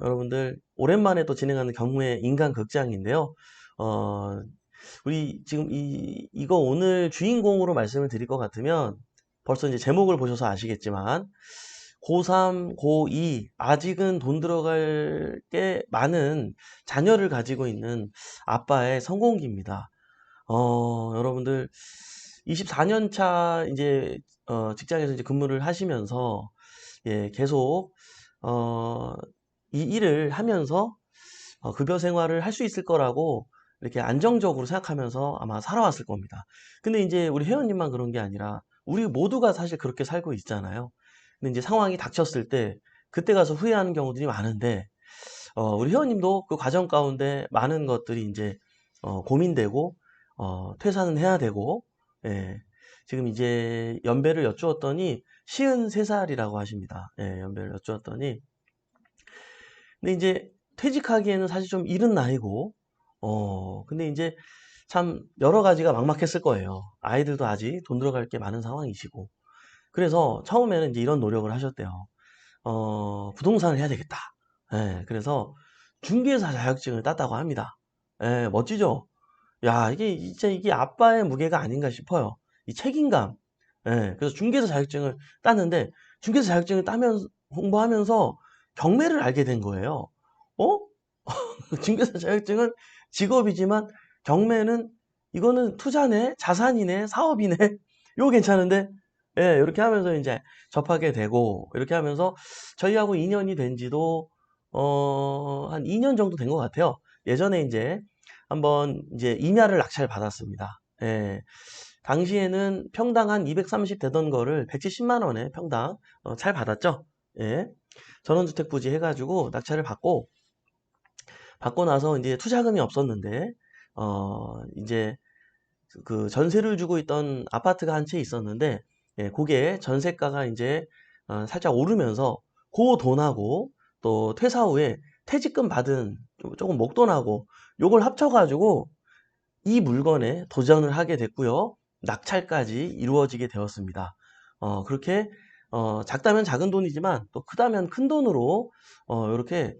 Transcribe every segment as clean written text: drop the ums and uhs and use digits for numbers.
여러분들 오랜만에 또 진행하는 경무의 인간 극장인데요. 어, 우리 지금 이거 오늘 주인공으로 말씀을 드릴 것 같으면 벌써 이제 제목을 보셔서 아시겠지만 고3, 고2 아직은 돈 들어갈 게 많은 자녀를 가지고 있는 아빠의 성공기입니다. 여러분들 24년 차 이제 직장에서 이제 근무를 하시면서 예, 계속 어, 이 일을 하면서 급여 생활을 할 수 있을 거라고 이렇게 안정적으로 생각하면서 아마 살아왔을 겁니다. 근데 이제 우리 회원님만 그런 게 아니라 우리 모두가 사실 그렇게 살고 있잖아요. 근데 이제 상황이 닥쳤을 때 그때 가서 후회하는 경우들이 많은데 우리 회원님도 그 과정 가운데 많은 것들이 이제 고민되고 퇴사는 해야 되고 예, 지금 이제 연배를 여쭈었더니 53살이라고 하십니다. 예, 연배를 여쭈었더니 근데 이제 퇴직하기에는 사실 좀 이른 나이고 근데 이제 참 여러 가지가 막막했을 거예요. 아이들도 아직 돈 들어갈 게 많은 상황이시고 그래서 처음에는 이제 이런 노력을 하셨대요. 부동산을 해야 되겠다. 예, 그래서 중개사 자격증을 땄다고 합니다. 예, 멋지죠? 야, 이게 진짜 이게 아빠의 무게가 아닌가 싶어요. 이 책임감. 예, 그래서 중개사 자격증을 땄는데 중개사 자격증을 따면 홍보하면서 경매를 알게 된 거예요. 어? 중개사 자격증은 직업이지만 경매는 이거는 투자네, 자산이네, 사업이네. 이거 괜찮은데? 예, 이렇게 하면서 이제 접하게 되고 이렇게 하면서 저희하고 인연이 된 지도 한 2년 정도 된 것 같아요. 예전에 이제 한번 이제 임야를 낙찰 받았습니다. 예. 당시에는 평당 한 230 되던 거를 170만 원에 평당 잘 받았죠. 예. 전원주택 부지 해가지고 낙찰을 받고 나서 이제 투자금이 없었는데 이제 그 전세를 주고 있던 아파트가 한 채 있었는데 예, 그게 전세가가 이제 살짝 오르면서 그 돈하고 또 퇴사 후에 퇴직금 받은 조금 목돈하고 요걸 합쳐가지고 이 물건에 도전을 하게 됐고요. 낙찰까지 이루어지게 되었습니다. 그렇게 작다면 작은 돈이지만 또 크다면 큰 돈으로 이렇게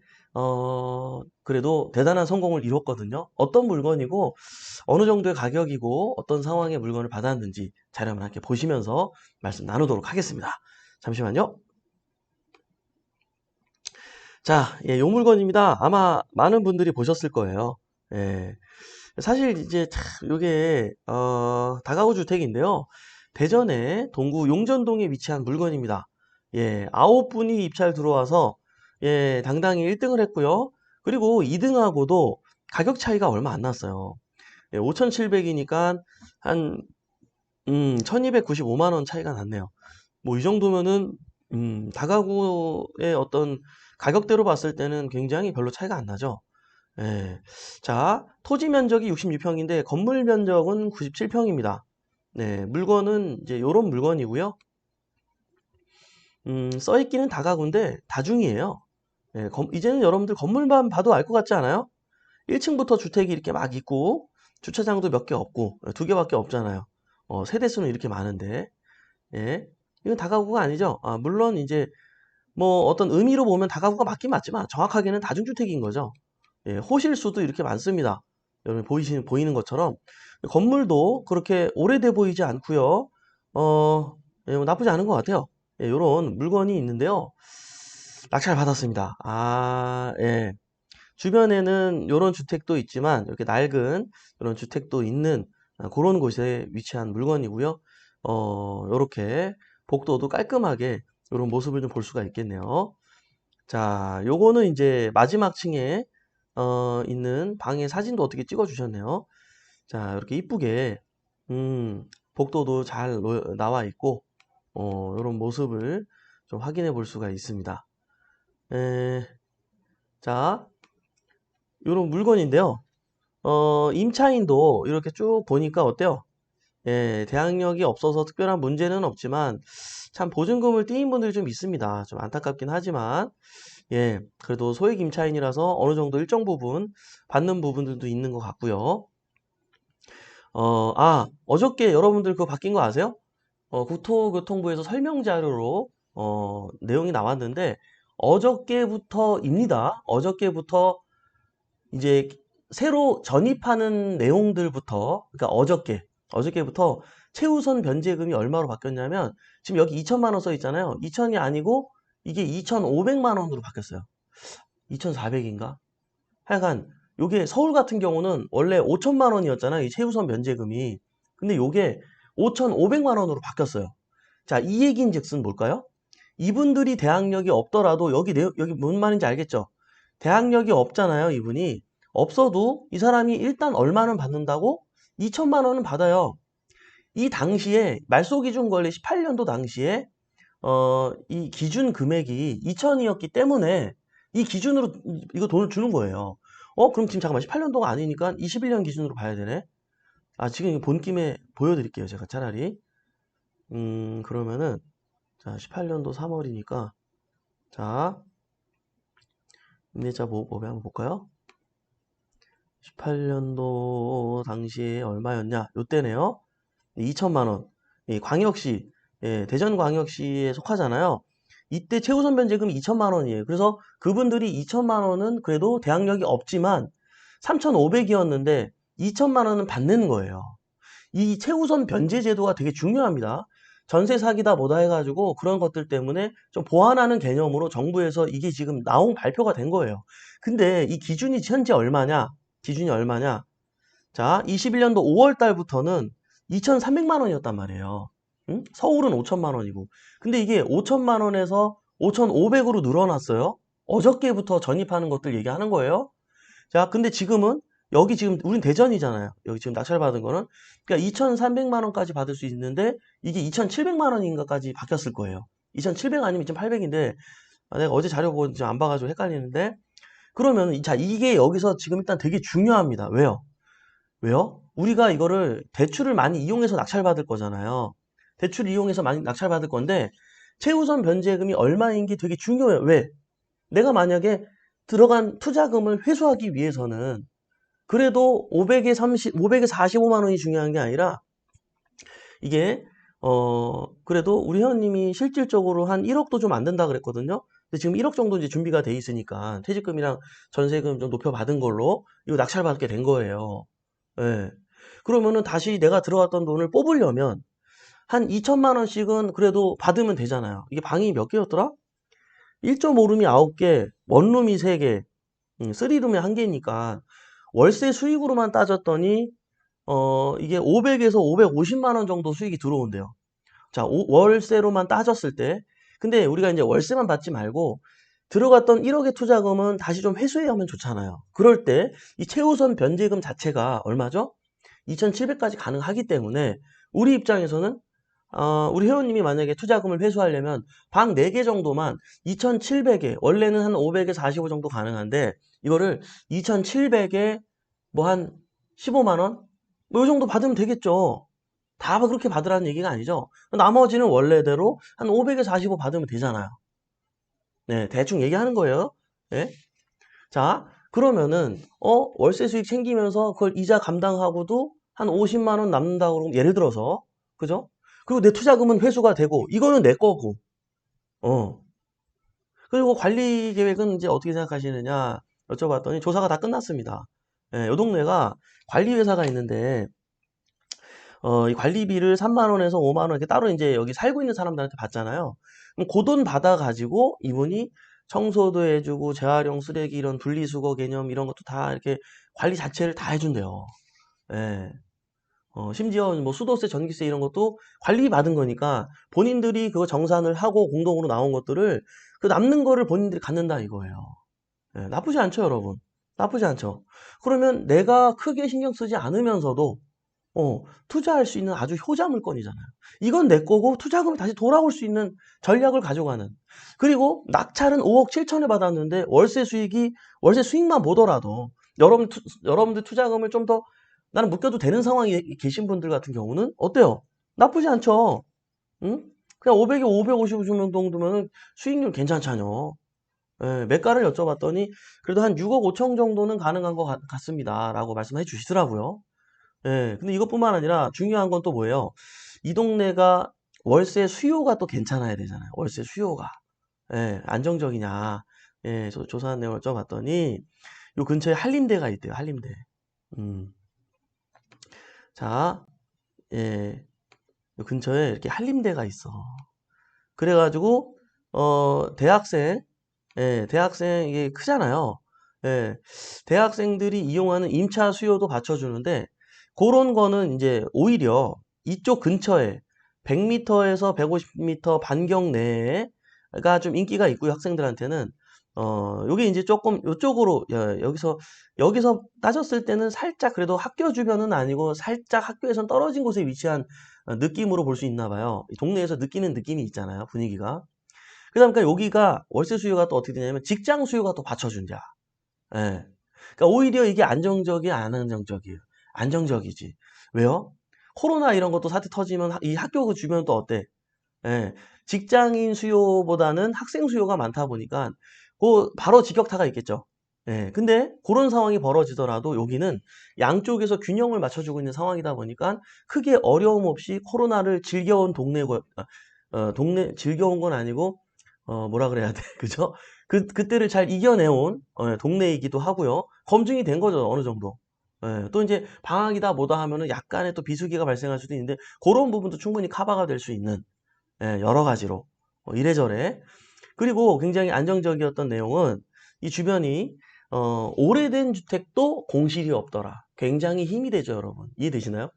그래도 대단한 성공을 이뤘거든요. 어떤 물건이고 어느 정도의 가격이고 어떤 상황의 물건을 받았는지 자료만 함께 보시면서 말씀 나누도록 하겠습니다. 잠시만요. 자, 예, 요 물건입니다. 아마 많은 분들이 보셨을 거예요. 예. 사실 이제 참 요게 다가구 주택인데요. 대전의 동구 용전동에 위치한 물건입니다. 예, 9분이 입찰 들어와서 예, 당당히 1등을 했고요. 그리고 2등하고도 가격 차이가 얼마 안 났어요. 예, 5,700이니까 한 1,295만 원 차이가 났네요. 뭐 이 정도면은 다가구의 어떤 가격대로 봤을 때는 굉장히 별로 차이가 안 나죠. 예. 자, 토지 면적이 66평인데 건물 면적은 97평입니다. 네, 물건은 이제 요런 물건이고요. 써있기는 다가구인데 다중이에요. 예, 이제는 여러분들 건물만 봐도 알 것 같지 않아요? 1층부터 주택이 이렇게 막 있고 주차장도 몇 개 없고 두 개밖에 없잖아요. 세대수는 이렇게 많은데 예. 이건 다가구가 아니죠. 물론 이제 뭐 어떤 의미로 보면 다가구가 맞긴 맞지만 정확하게는 다중주택인 거죠. 예, 호실수도 이렇게 많습니다. 여러분 보이는 것처럼 건물도 그렇게 오래돼 보이지 않고요. 예, 뭐 나쁘지 않은 것 같아요. 예, 이런 물건이 있는데요. 낙찰 받았습니다. 예. 주변에는 이런 주택도 있지만 이렇게 낡은 이런 주택도 있는 그런 곳에 위치한 물건이고요. 이렇게 복도도 깔끔하게 이런 모습을 좀 볼 수가 있겠네요. 자, 요거는 이제 마지막 층에 있는 방의 사진도 어떻게 찍어 주셨네요. 자, 이렇게 이쁘게 복도도 잘 나와 있고 요런 모습을 좀 확인해 볼 수가 있습니다. 에, 자, 요런 물건인데요. 임차인도 이렇게 쭉 보니까 어때요? 예, 대항력이 없어서 특별한 문제는 없지만 참 보증금을 띄인 분들이 좀 있습니다. 좀 안타깝긴 하지만 예, 그래도 소액 임차인이라서 어느 정도 일정 부분 받는 부분들도 있는 것 같고요. 어저께 여러분들 그거 바뀐 거 아세요? 국토교통부에서 설명 자료로 내용이 나왔는데 어저께부터입니다. 어저께부터 이제 새로 전입하는 내용들부터, 그러니까 어저께부터 최우선 변제금이 얼마로 바뀌었냐면, 지금 여기 2천만 원 써 있잖아요. 2천이 아니고 이게 2,500만 원으로 바뀌었어요. 2,400인가? 하여간 요게 서울 같은 경우는 원래 5천만 원이었잖아요. 이 최우선 면제금이. 근데 요게 5,500만 원으로 바뀌었어요. 자, 이 얘기인즉슨 뭘까요? 이분들이 대학력이 없더라도 여기 뭔 말인지 알겠죠? 대학력이 없잖아요, 이분이. 없어도 이 사람이 일단 얼마는 받는다고? 2천만 원은 받아요. 이 당시에 말소기준 권리 18년도 당시에 이 기준 금액이 2천이었기 때문에 이 기준으로 이거 돈을 주는 거예요. 그럼 지금 잠깐만 18년도가 아니니까 21년 기준으로 봐야 되네. 아, 지금 이거 본 김에 보여드릴게요. 제가 차라리. 그러면은 자, 18년도 3월이니까 자, 임대차 보호법에 한번 볼까요? 18년도 당시에 얼마였냐? 요때네요. 2천만 원. 이 광역시, 예, 대전광역시에 속하잖아요. 이때 최우선 변제금이 2천만 원이에요. 그래서 그분들이 2천만 원은 그래도 대학력이 없지만 3,500이었는데 2천만 원은 받는 거예요. 이 최우선 변제 제도가 되게 중요합니다. 전세 사기다 뭐다 해가지고 그런 것들 때문에 좀 보완하는 개념으로 정부에서 이게 지금 나온 발표가 된 거예요. 근데 이 기준이 현재 얼마냐? 기준이 얼마냐? 자, 21년도 5월 달부터는 2,300만 원이었단 말이에요. 응? 서울은 5천만 원이고. 근데 이게 5천만 원에서 5,500으로 늘어났어요. 어저께부터 전입하는 것들 얘기하는 거예요. 자, 근데 지금은 여기 지금 우린 대전이잖아요. 여기 지금 낙찰받은 거는. 그러니까 2,300만 원까지 받을 수 있는데 이게 2,700만 원인가까지 바뀌었을 거예요. 2,700 아니면 2,800인데 내가 어제 자료 보고 지금 안 봐가지고 헷갈리는데 그러면 자 이게 여기서 지금 일단 되게 중요합니다. 왜요? 왜요? 우리가 이거를 대출을 많이 이용해서 낙찰받을 거잖아요. 대출을 이용해서 많이 낙찰받을 건데 최우선 변제금이 얼마인 게 되게 중요해요. 왜? 내가 만약에 들어간 투자금을 회수하기 위해서는 그래도 500에 45만 원이 중요한 게 아니라 이게 그래도 우리 회원님이 실질적으로 한 1억도 좀 안 된다 그랬거든요. 근데 지금 1억 정도 이제 준비가 돼 있으니까 퇴직금이랑 전세금 좀 높여받은 걸로 이거 낙찰받게 된 거예요. 예. 그러면은 다시 내가 들어갔던 돈을 뽑으려면 한 2천만 원씩은 그래도 받으면 되잖아요. 이게 방이 몇 개였더라? 1.5룸이 9개, 원룸이 3개, 3룸이 1개니까 월세 수익으로만 따졌더니 이게 500에서 550만 원 정도 수익이 들어온대요. 자, 월세로만 따졌을 때 근데 우리가 이제 월세만 받지 말고 들어갔던 1억의 투자금은 다시 좀 회수해야 하면 좋잖아요. 그럴 때 이 최우선 변제금 자체가 얼마죠? 2,700까지 가능하기 때문에 우리 입장에서는 우리 회원님이 만약에 투자금을 회수하려면 방 4개 정도만 2,700에 원래는 한 500에 45 정도 가능한데 이거를 2,700에 뭐 한 15만 원? 뭐 이 정도 받으면 되겠죠. 다 그렇게 받으라는 얘기가 아니죠. 나머지는 원래대로 한 500에 45 받으면 되잖아요. 네, 대충 얘기하는 거예요. 네? 자, 그러면은 월세 수익 챙기면서 그걸 이자 감당하고도 한 50만 원 남는다 그러면 예를 들어서 그죠? 그리고 내 투자금은 회수가 되고 이거는 내 거고 어 그리고 관리 계획은 이제 어떻게 생각하시느냐 여쭤봤더니 조사가 다 끝났습니다. 예, 요 동네가 관리 회사가 있는데 이 관리비를 3만 원에서 5만 원 이렇게 따로 이제 여기 살고 있는 사람들한테 받잖아요. 그럼 그 돈 받아가지고 이분이 청소도 해주고 재활용 쓰레기 이런 분리수거 개념 이런 것도 다 이렇게 관리 자체를 다 해준대요. 예. 심지어 뭐 수도세, 전기세 이런 것도 관리 받은 거니까 본인들이 그거 정산을 하고 공동으로 나온 것들을 그 남는 거를 본인들이 갖는다 이거예요. 예, 나쁘지 않죠, 여러분? 나쁘지 않죠? 그러면 내가 크게 신경 쓰지 않으면서도 투자할 수 있는 아주 효자 물건이잖아요. 이건 내 거고 투자금이 다시 돌아올 수 있는 전략을 가져가는. 그리고 낙찰은 5억 7천에 받았는데 월세 수익만 보더라도 여러분들 투자금을 좀 더 나는 묶여도 되는 상황에 계신 분들 같은 경우는 어때요? 나쁘지 않죠? 응? 그냥 500에 550 주는 정도면 수익률 괜찮잖아요. 예, 매가를 여쭤봤더니 그래도 한 6억 5천 정도는 가능한 것 같습니다. 라고 말씀해 주시더라고요. 예, 근데 이것뿐만 아니라 중요한 건 또 뭐예요? 이 동네가 월세 수요가 또 괜찮아야 되잖아요. 월세 수요가. 예, 안정적이냐. 예, 조사한 내용을 써봤더니 요 근처에 한림대가 있대요. 한림대. 음. 자, 예, 요 근처에 이렇게 한림대가 있어. 그래가지고 대학생, 예, 대학생 이게 크잖아요. 예, 대학생들이 이용하는 임차 수요도 받쳐주는데 그런 거는 이제 오히려 이쪽 근처에 100m에서 150m 반경 내가 좀 인기가 있고요. 학생들한테는 요게 이제 조금 요쪽으로 여기서 따졌을 때는 살짝 그래도 학교 주변은 아니고 살짝 학교에선 떨어진 곳에 위치한 느낌으로 볼 수 있나 봐요. 동네에서 느끼는 느낌이 있잖아요. 분위기가. 그러니까 여기가 월세 수요가 또 어떻게 되냐면 직장 수요가 또 받쳐준다. 예. 그러니까 오히려 이게 안정적이 안 안정적이에요. 안정적이지. 왜요? 코로나 이런 것도 사태 터지면 이 학교 그 주변은 또 어때? 예. 직장인 수요보다는 학생 수요가 많다 보니까 그 바로 직격타가 있겠죠. 예. 근데 그런 상황이 벌어지더라도 여기는 양쪽에서 균형을 맞춰주고 있는 상황이다 보니까 크게 어려움 없이 코로나를 즐겨온 동네고 동네 즐겨온 건 아니고 뭐라 그래야 돼. 그죠? 그때를 잘 이겨내온 동네이기도 하고요. 검증이 된 거죠. 어느 정도. 예, 또 이제 방학이다 뭐다 하면은 약간의 또 비수기가 발생할 수도 있는데 그런 부분도 충분히 커버가 될 수 있는 여러 가지로 이래저래 그리고 굉장히 안정적이었던 내용은 이 주변이 오래된 주택도 공실이 없더라. 굉장히 힘이 되죠, 여러분. 이해되시나요?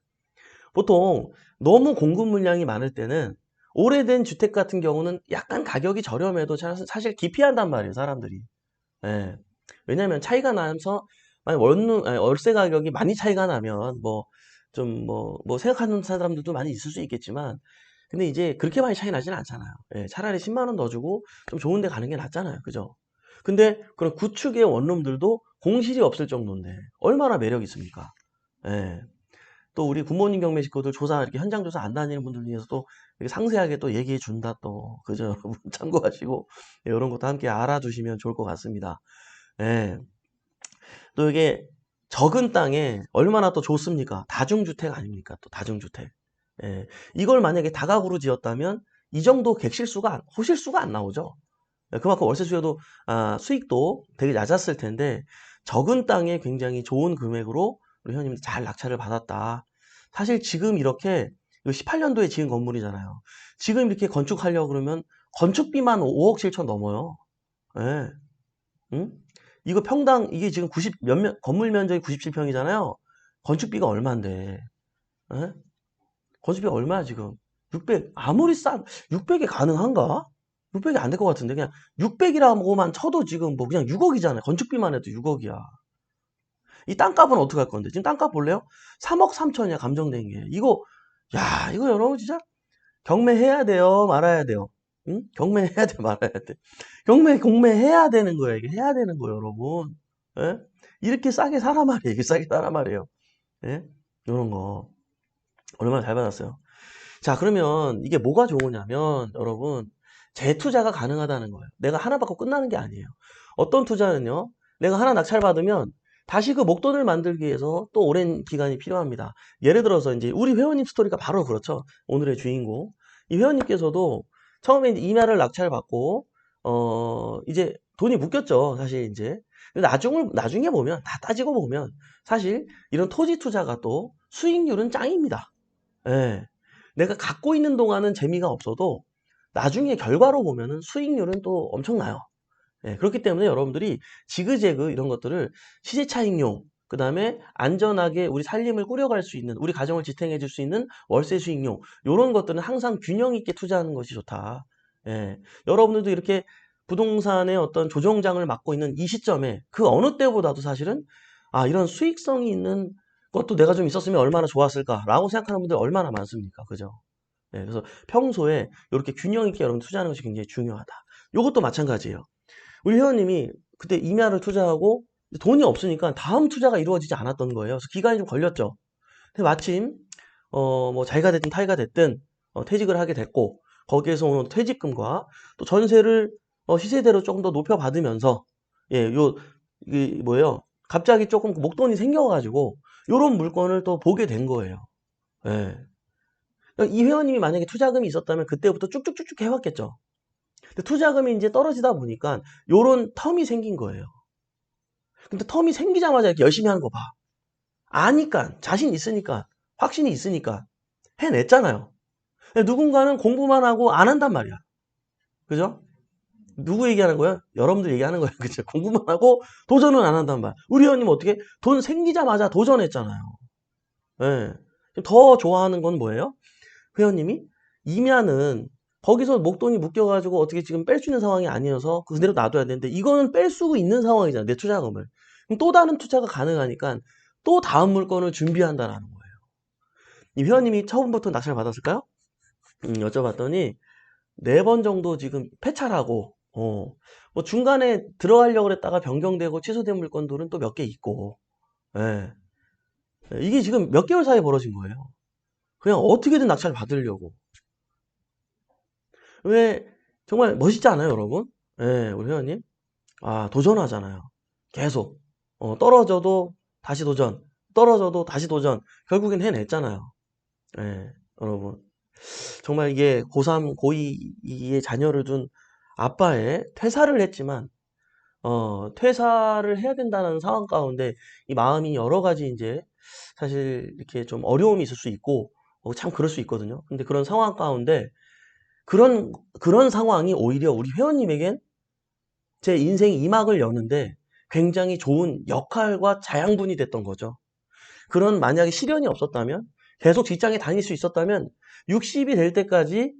보통 너무 공급 물량이 많을 때는 오래된 주택 같은 경우는 약간 가격이 저렴해도 사실 기피한단 말이에요, 사람들이. 예. 왜냐면 차이가 나면서 만약 월세 가격이 많이 차이가 나면 뭐 생각하는 사람들도 많이 있을 수 있겠지만 근데 이제 그렇게 많이 차이 나지는 않잖아요. 예, 차라리 10만 원 더 주고 좀 좋은 데 가는 게 낫잖아요. 그죠? 근데 그런 구축의 원룸들도 공실이 없을 정도인데 얼마나 매력 있습니까? 예. 또 우리 굿모닝 경매 식구들 조사 이렇게 현장 조사 안 다니는 분들 위해서도 이렇게 상세하게 또 얘기해 준다 또 그죠 여러분 참고하시고 예, 이런 것도 함께 알아두시면 좋을 것 같습니다. 예. 또 이게 적은 땅에 얼마나 또 좋습니까? 다중주택 아닙니까? 또 다중주택. 예. 이걸 만약에 다가구로 지었다면 이 정도 호실수가 안 나오죠. 예, 그만큼 월세 수요도 수익도 되게 낮았을 텐데 적은 땅에 굉장히 좋은 금액으로 우리 회원님들 잘 낙찰을 받았다. 사실 지금 이렇게 18년도에 지은 건물이잖아요. 지금 이렇게 건축하려고 그러면 건축비만 5억 7천 넘어요. 예. 응? 이거 평당 이게 지금 90 몇몇 건물 면적이 97평이잖아요. 건축비가 얼마인데? 예? 건축비 얼마야 지금? 600 아무리 싼 600에 가능한가? 600이 안 될 것 같은데 그냥 600이라고만 쳐도 지금 뭐 그냥 6억이잖아요. 건축비만 해도 6억이야. 이 땅값은 어떻게 할 건데? 지금 땅값 볼래요? 3억 3천이야 감정된 게. 이거 여러분 진짜 경매해야 돼요, 말아야 돼요. 응? 경매해야 돼, 말아야 돼. 공매해야 되는 거야, 이게. 해야 되는 거예요, 여러분. 예? 이렇게 싸게 사란 말이에요. 이게 싸게 사란 말이에요. 예? 이런 거. 얼마나 잘 받았어요. 자, 그러면 이게 뭐가 좋으냐면, 여러분, 재투자가 가능하다는 거예요. 내가 하나 받고 끝나는 게 아니에요. 어떤 투자는요, 내가 하나 낙찰받으면 다시 그 목돈을 만들기 위해서 또 오랜 기간이 필요합니다. 예를 들어서 이제 우리 회원님 스토리가 바로 그렇죠. 오늘의 주인공. 이 회원님께서도 처음에 이제 임야를 낙찰받고, 이제 돈이 묶였죠. 사실 이제. 근데 나중에 보면, 다 따지고 보면, 사실 이런 토지 투자가 또 수익률은 짱입니다. 예. 내가 갖고 있는 동안은 재미가 없어도 나중에 결과로 보면은 수익률은 또 엄청나요. 예, 그렇기 때문에 여러분들이 지그재그 이런 것들을 시세 차익용, 그 다음에 안전하게 우리 살림을 꾸려갈 수 있는, 우리 가정을 지탱해 줄 수 있는 월세 수익용, 이런 것들은 항상 균형 있게 투자하는 것이 좋다. 예, 여러분들도 이렇게 부동산의 어떤 조정장을 맡고 있는 이 시점에 그 어느 때보다도 사실은 이런 수익성이 있는 것도 내가 좀 있었으면 얼마나 좋았을까라고 생각하는 분들 얼마나 많습니까? 그죠? 예, 그래서 평소에 이렇게 균형 있게 여러분 투자하는 것이 굉장히 중요하다. 이것도 마찬가지예요. 우리 회원님이 그때 임야를 투자하고 돈이 없으니까 다음 투자가 이루어지지 않았던 거예요. 그래서 기간이 좀 걸렸죠. 근데 마침 뭐 자기가 됐든 타이가 됐든 퇴직을 하게 됐고 거기에서 오는 퇴직금과 또 전세를 시세대로 조금 더 높여받으면서 이게 뭐예요? 갑자기 조금 목돈이 생겨가지고 이런 물건을 또 보게 된 거예요. 예. 그러니까 이 회원님이 만약에 투자금이 있었다면 그때부터 쭉쭉쭉쭉 해왔겠죠. 근데 투자금이 이제 떨어지다 보니까 요런 텀이 생긴 거예요. 근데 텀이 생기자마자 이렇게 열심히 하는 거 봐. 아니까, 자신 있으니까, 확신이 있으니까 해냈잖아요. 누군가는 공부만 하고 안 한단 말이야. 그죠? 누구 얘기하는 거야? 여러분들 얘기하는 거예요. 그죠? 공부만 하고 도전은 안 한단 말. 우리 회원님 어떻게? 돈 생기자마자 도전했잖아요. 예. 더 좋아하는 건 뭐예요? 회원님이 이면은 거기서 목돈이 묶여가지고 어떻게 지금 뺄 수 있는 상황이 아니어서 그대로 놔둬야 되는데 이거는 뺄 수 있는 상황이잖아. 내 투자금을. 그럼 또 다른 투자가 가능하니까 또 다음 물건을 준비한다라는 거예요. 이 회원님이 처음부터 낙찰 받았을까요? 여쭤봤더니 4번 정도 지금 폐차라고 뭐 중간에 들어가려고 그랬다가 변경되고 취소된 물건들은 또 몇 개 있고 예. 이게 지금 몇 개월 사이에 벌어진 거예요. 그냥 어떻게든 낙찰 받으려고. 왜 정말 멋있지 않아요, 여러분? 예, 우리 회원님. 아, 도전하잖아요. 계속. 떨어져도 다시 도전. 떨어져도 다시 도전. 결국엔 해냈잖아요. 예, 여러분. 정말 이게 고3, 고2의 자녀를 둔 아빠의 퇴사를 했지만, 퇴사를 해야 된다는 상황 가운데 이 마음이 여러 가지 이제 사실 이렇게 좀 어려움이 있을 수 있고, 참 그럴 수 있거든요. 근데 그런 상황 가운데 그런 상황이 오히려 우리 회원님에겐 제 인생 2막을 여는데 굉장히 좋은 역할과 자양분이 됐던 거죠. 그런 만약에 시련이 없었다면 계속 직장에 다닐 수 있었다면 60이 될 때까지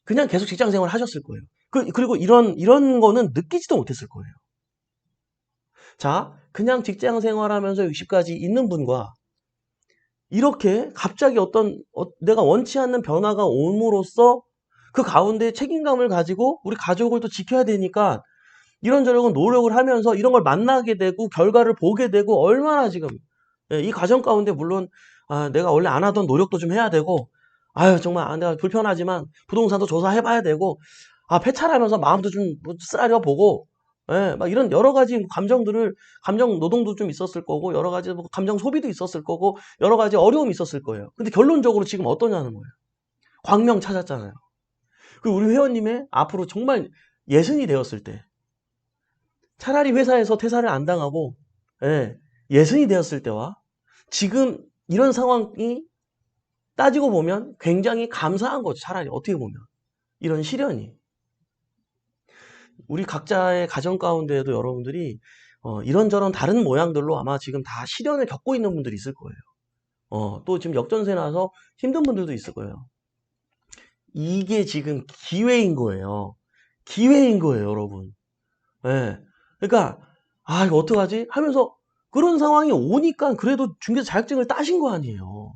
그냥 계속 직장 생활을 하셨을 거예요. 그리고 이런 거는 느끼지도 못했을 거예요. 자, 그냥 직장 생활하면서 60까지 있는 분과 이렇게 갑자기 내가 원치 않는 변화가 옴으로써 그 가운데 책임감을 가지고 우리 가족을 또 지켜야 되니까 이런저런 노력을 하면서 이런 걸 만나게 되고 결과를 보게 되고 얼마나 지금 이 과정 가운데 물론 내가 원래 안 하던 노력도 좀 해야 되고 아유 정말 내가 불편하지만 부동산도 조사해 봐야 되고 폐차하면서 마음도 좀 쓰라려 보고 막 이런 여러 가지 감정 노동도 좀 있었을 거고 여러 가지 뭐 감정 소비도 있었을 거고 여러 가지 어려움이 있었을 거예요. 근데 결론적으로 지금 어떠냐는 거예요. 광명 찾았잖아요. 그리고 우리 회원님의 앞으로 정말 예순이 되었을 때 차라리 회사에서 퇴사를 안 당하고 예순이 되었을 때와 지금 이런 상황이 따지고 보면 굉장히 감사한 거죠. 차라리 어떻게 보면 이런 시련이 우리 각자의 가정 가운데에도 여러분들이 이런저런 다른 모양들로 아마 지금 다 시련을 겪고 있는 분들이 있을 거예요. 또 지금 역전세 나서 힘든 분들도 있을 거예요. 이게 지금 기회인 거예요. 기회인 거예요, 여러분. 예. 그러니까 이거 어떡하지? 하면서 그런 상황이 오니까 그래도 중개사 자격증을 따신 거 아니에요.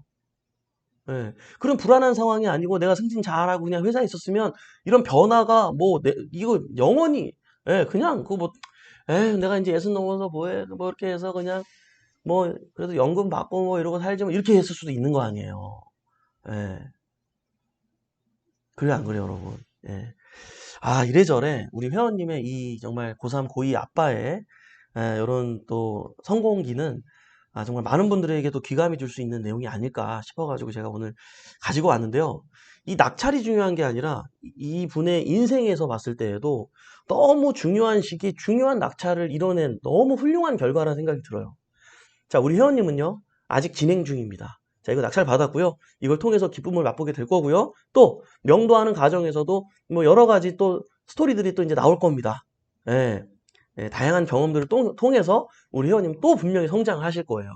예. 그런 불안한 상황이 아니고 내가 승진 잘하고 그냥 회사에 있었으면 이런 변화가 뭐 이거 영원히 그냥 그 뭐 내가 이제 60 넘어서 뭐해 뭐 이렇게 해서 그냥 뭐 그래도 연금 받고 뭐 이러고 살지 뭐 이렇게 했을 수도 있는 거 아니에요. 예. 그래 안 그래요, 여러분? 예. 이래저래 우리 회원님의 이 정말 고3, 고2 아빠의 이런 또 성공기는 정말 많은 분들에게도 귀감이 줄 수 있는 내용이 아닐까 싶어가지고 제가 오늘 가지고 왔는데요. 이 낙찰이 중요한 게 아니라 이 분의 인생에서 봤을 때에도 너무 중요한 시기에 중요한 낙찰을 이뤄낸 너무 훌륭한 결과라는 생각이 들어요. 자, 우리 회원님은요, 아직 진행 중입니다. 자, 이거 낙찰 받았고요. 이걸 통해서 기쁨을 맛보게 될 거고요. 또, 명도하는 과정에서도 뭐 여러 가지 또 스토리들이 또 이제 나올 겁니다. 예, 다양한 경험들을 통해서 우리 회원님 또 분명히 성장하실 거예요.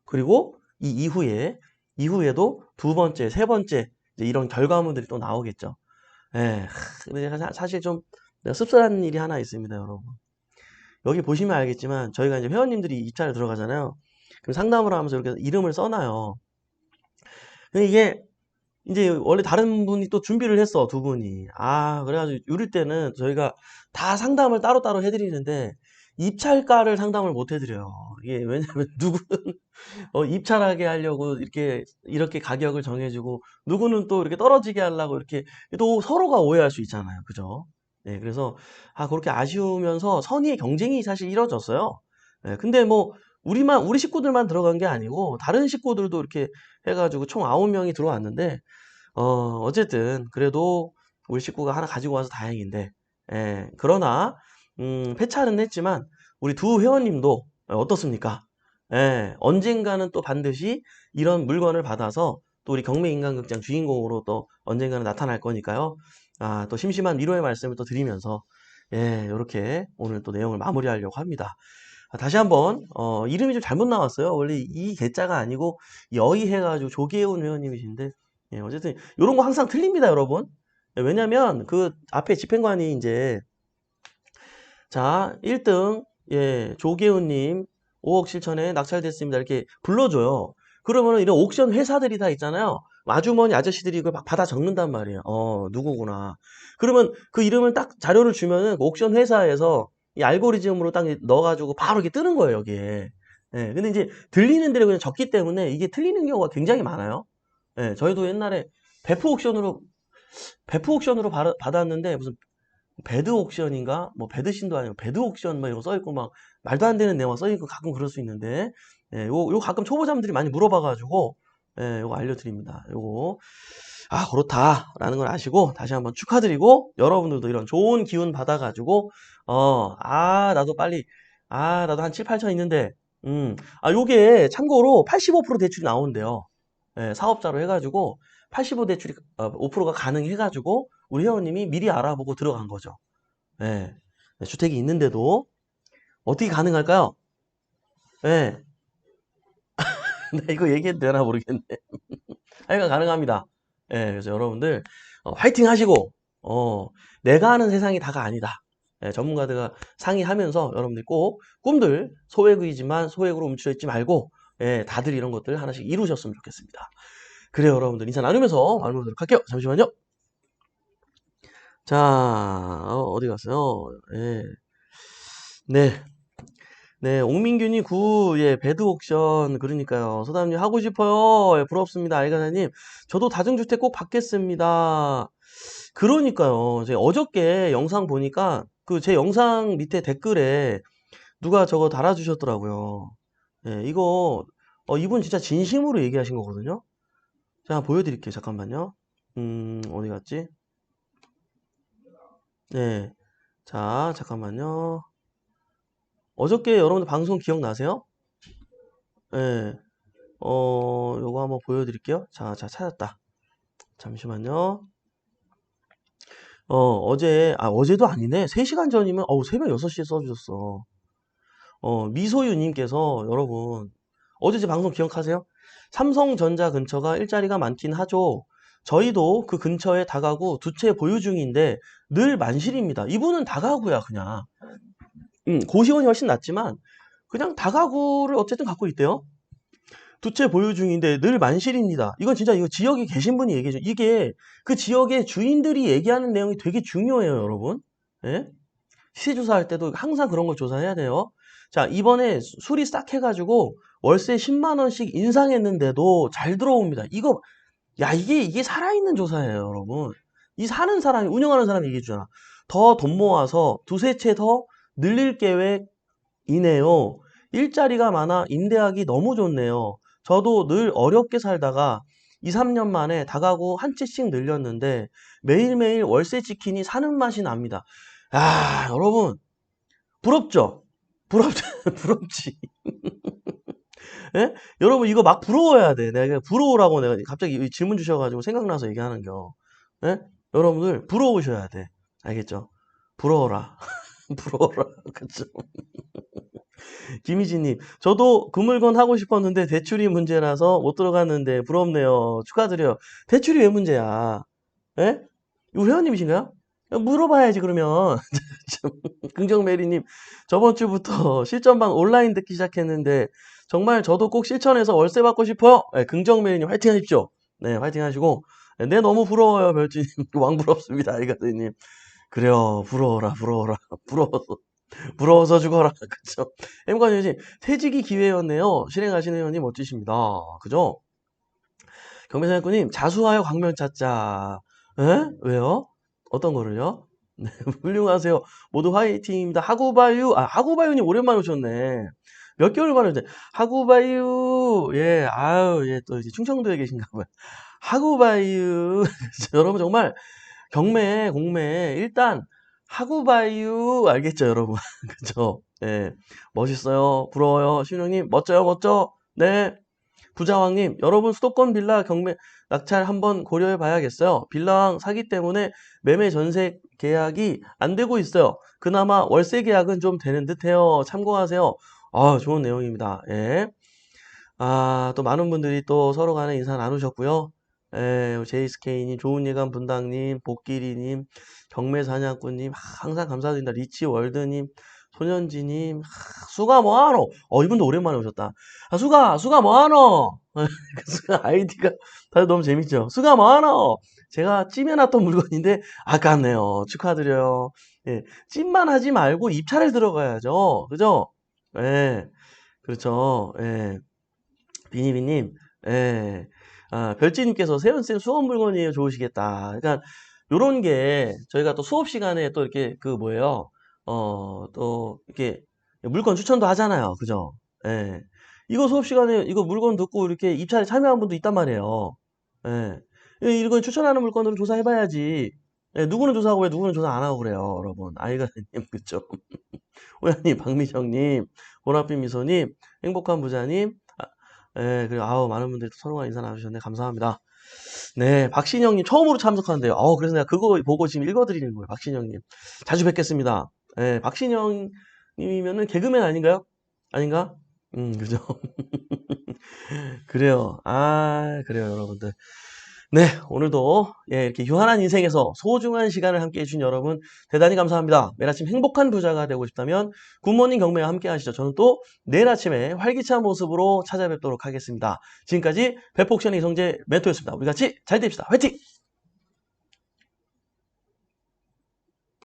그리고 이 이후에도 두 번째, 세 번째, 이제 이런 결과물들이 또 나오겠죠. 근데 제가 사실 좀 내가 씁쓸한 일이 하나 있습니다, 여러분. 여기 보시면 알겠지만 저희가 이제 회원님들이 입찰에 들어가잖아요. 그럼 상담을 하면서 이렇게 이름을 써놔요. 근데 이게 이제 원래 다른 분이 또 준비를 했어, 두 분이. 그래가지고 이럴 때는 저희가 다 상담을 따로따로 해드리는데 입찰가를 상담을 못 해드려요. 이게 왜냐면 누구는 입찰하게 하려고 이렇게 가격을 정해주고 누구는 또 이렇게 떨어지게 하려고 이렇게 또 서로가 오해할 수 있잖아요. 그죠? 네, 그래서 그렇게 아쉬우면서 선의의 경쟁이 사실 이뤄졌어요. 근데 뭐 우리 식구들만 들어간 게 아니고 다른 식구들도 이렇게 해가지고 총 9명이 들어왔는데 어쨌든 그래도 우리 식구가 하나 가지고 와서 다행인데 예, 그러나 폐찰은 했지만 우리 두 회원님도 어떻습니까? 예, 언젠가는 또 반드시 이런 물건을 받아서 또 우리 경매인간극장 주인공으로 또 언젠가는 나타날 거니까요. 아, 또 심심한 위로의 말씀을 또 드리면서 예, 이렇게 오늘 또 내용을 마무리하려고 합니다. 아, 다시 한번 이름이 좀 잘못 나왔어요. 원래 이 개자가 아니고 여의 해가지고 조계훈 회원님이신데 예, 어쨌든 이런 거 항상 틀립니다, 여러분. 예, 왜냐면 그 앞에 집행관이 이제 자 1등 예 조계훈님 5억 7천에 낙찰됐습니다 이렇게 불러줘요. 그러면은 이런 옥션 회사들이 다 있잖아요. 아주머니 아저씨들이 이걸 막 받아 적는단 말이에요. 누구구나. 그러면 그 이름을 딱 자료를 주면은 그 옥션 회사에서 이 알고리즘으로 딱 넣어가지고 바로 이렇게 뜨는 거예요 여기에. 예, 근데 이제 들리는 대로 그냥 적기 때문에 이게 틀리는 경우가 굉장히 많아요. 예, 저희도 옛날에 배프 옥션으로 받았는데 무슨 배드 옥션인가? 뭐 배드신도 아니고 배드 옥션 막 이런 거 써있고 막 말도 안 되는 내용 써있고 가끔 그럴 수 있는데 예, 요거 가끔 초보자분들이 많이 물어봐가지고 예, 요거 알려드립니다. 요거 아 그렇다라는 걸 아시고 다시 한번 축하드리고 여러분들도 이런 좋은 기운 받아가지고 나도 빨리 나도 한 7, 8천 있는데 요게 참고로 85% 대출이 나온대요. 예, 사업자로 해가지고 85 대출이 5%가 가능해가지고 우리 회원님이 미리 알아보고 들어간 거죠. 예. 네, 주택이 있는데도 어떻게 가능할까요? 예. 네, 이거 얘기해도 되나 모르겠네. 하여간 가능합니다. 예, 그래서 여러분들 화이팅 하시고 내가 아는 세상이 다가 아니다. 예, 전문가들과 상의하면서 여러분들 꼭 꿈들 소액이지만 소액으로 움츠려 있지 말고 예, 다들 이런 것들 하나씩 이루셨으면 좋겠습니다. 그래요, 여러분들 인사 나누면서 마무리하도록 할게요. 잠시만요. 자, 어디 갔어요? 예. 네. 네, 옥민균이 예, 배드 옥션, 그러니까요. 소담님 하고 싶어요. 예, 부럽습니다. 알가사님. 저도 다중주택 꼭 받겠습니다. 그러니까요. 제가 어저께 영상 보니까 그 제 영상 밑에 댓글에 누가 저거 달아주셨더라고요. 예, 이거, 이분 진짜 진심으로 얘기하신 거거든요. 제가 보여드릴게요. 잠깐만요. 어디 갔지? 네. 자, 잠깐만요. 어저께 여러분들 방송 기억나세요? 예. 요거 한번 보여드릴게요. 자, 찾았다. 잠시만요. 어제도 아니네. 3시간 전이면, 새벽 6시에 써주셨어. 미소유님께서, 여러분, 어제 제 방송 기억하세요? 삼성전자 근처가 일자리가 많긴 하죠. 저희도 그 근처에 다가구 두 채 보유 중인데 늘 만실입니다. 이분은 다가구야, 그냥. 고시원이 훨씬 낫지만, 그냥 다가구를 어쨌든 갖고 있대요. 두 채 보유 중인데 늘 만실입니다. 이건 진짜 이거 지역에 계신 분이 얘기해줘. 이게 그 지역의 주인들이 얘기하는 내용이 되게 중요해요, 여러분. 예? 시세 조사할 때도 항상 그런 걸 조사해야 돼요. 자, 이번에 수리 싹 해가지고 월세 10만 원씩 인상했는데도 잘 들어옵니다. 이게 살아있는 조사예요, 여러분. 이 사는 사람이, 운영하는 사람이 얘기해주잖아. 더 돈 모아서 두세 채 더 늘릴 계획이네요. 일자리가 많아 임대하기 너무 좋네요. 저도 늘 어렵게 살다가 2, 3년 만에 다가구 한 채씩 늘렸는데 매일매일 월세 지키니 사는 맛이 납니다. 여러분 부럽죠? 부럽지. 예? 여러분 이거 막 부러워야 돼. 내가 부러우라고 내가 갑자기 질문 주셔가지고 생각나서 얘기하는겨. 예? 여러분들 부러우셔야 돼. 알겠죠? 부러워라. 부러워라. 그쵸? 김희진님, 저도 그 물건 하고 싶었는데 대출이 문제라서 못 들어갔는데 부럽네요. 축하드려요. 대출이 왜 문제야? 예? 이거 회원님이신가요? 물어봐야지 그러면. 긍정메리님, 저번 주부터 실전반 온라인 듣기 시작했는데 정말 저도 꼭 실천해서 월세 받고 싶어요. 네, 긍정메리님 화이팅 하십시오. 네, 화이팅 하시고. 네, 너무 부러워요, 별주님. 왕부럽습니다, 알가드님. 그래요, 부러워라. 부러워서 죽어라. 그쵸? 엠관유님, 퇴직이 기회였네요. 실행하시는 회원님 멋지십니다. 그죠? 경매사냥꾼님, 자수하여 광명 찾자. 에? 왜요? 어떤 거를요? 네, 훌륭하세요. 모두 화이팅입니다. 하구바유님 오랜만에 오셨네. 몇 개월 만에 오셨네. 하구바유, 예, 예, 또 이제 충청도에 계신가 봐요. 하구바유. 여러분 정말 경매, 공매, 일단 하고 봐요. 알겠죠, 여러분? 그죠? 예. 멋있어요. 부러워요. 신우님, 멋져요, 멋져. 네. 부자왕님, 여러분 수도권 빌라 경매 낙찰 한번 고려해 봐야겠어요. 빌라왕 사기 때문에 매매 전세 계약이 안 되고 있어요. 그나마 월세 계약은 좀 되는 듯해요. 참고하세요. 아, 좋은 내용입니다. 예. 아, 또 많은 분들이 또 서로 간에 인사 나누셨고요. 예, 제이스케이님, 좋은 예감 분당님, 복길이님, 경매사냥꾼님, 항상 감사드립니다. 리치월드님, 소년지님, 수가 뭐하노? 이분도 오랜만에 오셨다. 아, 수가 뭐하노? 그 수가 아이디가 다들 너무 재밌죠? 수가 뭐하노? 제가 찜해놨던 물건인데 아깝네요. 축하드려요. 예, 찜만 하지 말고 입찰을 들어가야죠. 그죠? 예, 그렇죠. 예. 비니비님, 예. 아, 별지님께서 세연쌤 수업 물건이에요. 좋으시겠다. 그러니까, 요런 게, 저희가 또 수업 시간에 또 이렇게, 그 뭐예요. 또, 이렇게, 물건 추천도 하잖아요. 그죠? 예. 이거 수업 시간에 이거 물건 듣고 이렇게 입찰에 참여한 분도 있단 말이에요. 예. 이거 추천하는 물건으로 조사해봐야지. 예, 누구는 조사하고 왜 누구는 조사 안 하고 그래요, 여러분. 아이가님, 그쵸? 호야님, 박미정님, 보랏빛 미소님, 행복한 부자님, 예, 그리고 아우 많은 분들이 또 서로가 인사 나누셨네. 감사합니다. 네, 박신영님 처음으로 참석하는데요. 그래서 내가 그거 보고 지금 읽어드리는 거예요. 박신영님. 자주 뵙겠습니다. 예, 박신영님이면은 개그맨 아닌가요? 아닌가? 그죠? 그래요. 아, 그래요, 여러분들. 네, 오늘도 예, 이렇게 유한한 인생에서 소중한 시간을 함께 해주신 여러분 대단히 감사합니다. 매일 아침 행복한 부자가 되고 싶다면 굿모닝 경매와 함께 하시죠. 저는 또 내일 아침에 활기찬 모습으로 찾아뵙도록 하겠습니다. 지금까지 배폭션의 이성재 멘토였습니다. 우리 같이 잘 됩시다. 화이팅!